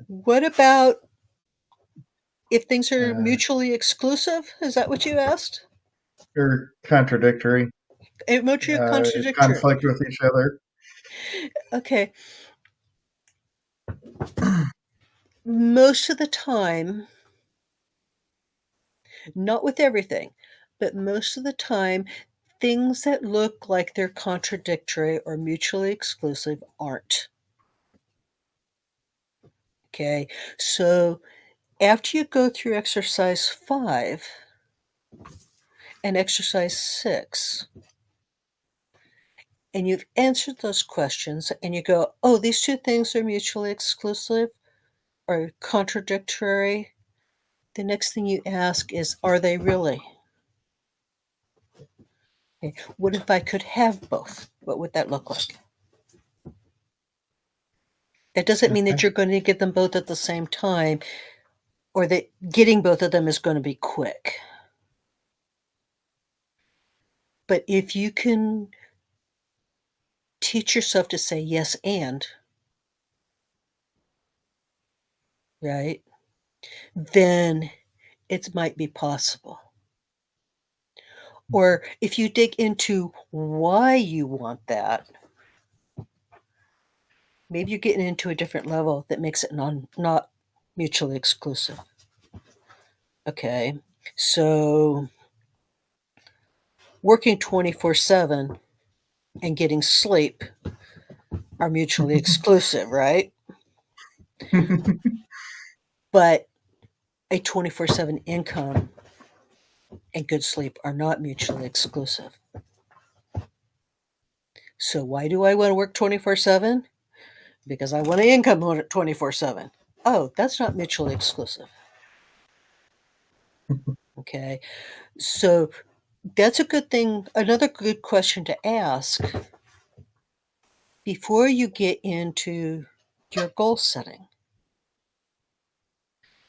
What about if things are uh, mutually exclusive? Is that what you asked? or contradictory, Mutually contradictory. conflict with each other. Okay. Most of the time, not with everything, but most of the time, things that look like they're contradictory or mutually exclusive aren't. Okay. So after you go through exercise 5 and exercise 6, and you've answered those questions, and you go, oh, these two things are mutually exclusive or contradictory, the next thing you ask is, are they really? Okay. What if I could have both? What would that look like? That doesn't mean Okay. that you're going to get them both at the same time or that getting both of them is going to be quick. But if you can teach yourself to say yes and, right, then it might be possible. Or if you dig into why you want that, maybe you're getting into a different level that makes it not mutually exclusive. Okay. So working 24/7 and getting sleep are mutually exclusive, right? But a 24/7 income and good sleep are not mutually exclusive. So why do I want to work 24/7? Because I want an income 24/7. Oh, that's not mutually exclusive. Okay. So that's a good thing. Another good question to ask before you get into your goal setting.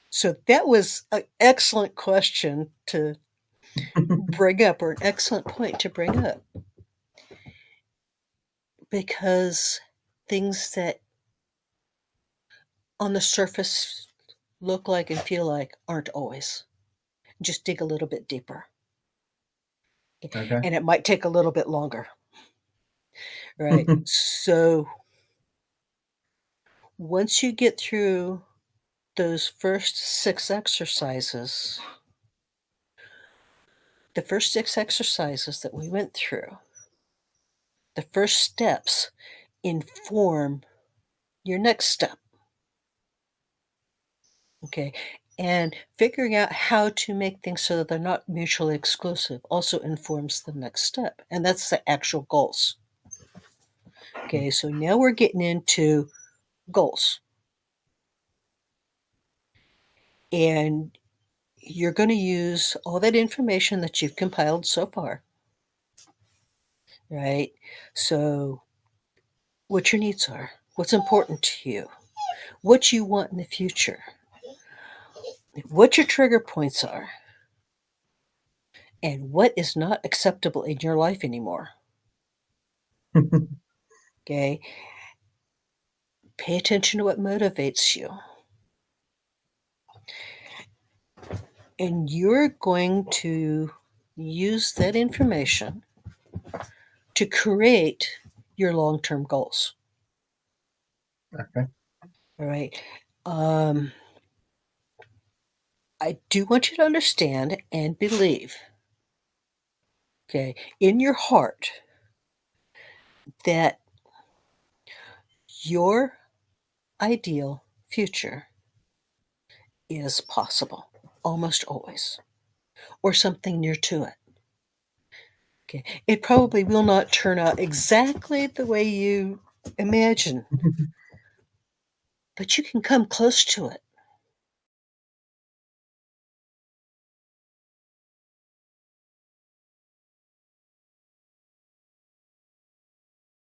So that was an excellent question to bring up, or an excellent point to bring up, because things that on the surface look like and feel like aren't always. Just dig a little bit deeper. Okay. And it might take a little bit longer, right? So once you get through those first 6 exercises, the first 6 exercises that we went through, the first steps inform your next step. Okay. And figuring out how to make things so that they're not mutually exclusive also informs the next step. And that's the actual goals. Okay. So now we're getting into goals. And you're going to use all that information that you've compiled so far, right? So, what your needs are, what's important to you, what you want in the future, what your trigger points are, and what is not acceptable in your life anymore. Okay? Pay attention to what motivates you. And you're going to use that information to create your long term goals. Okay. All right. I do want you to understand and believe, okay, in your heart that your ideal future is possible almost always, or something near to it. Okay. It probably will not turn out exactly the way you imagine, but you can come close to it.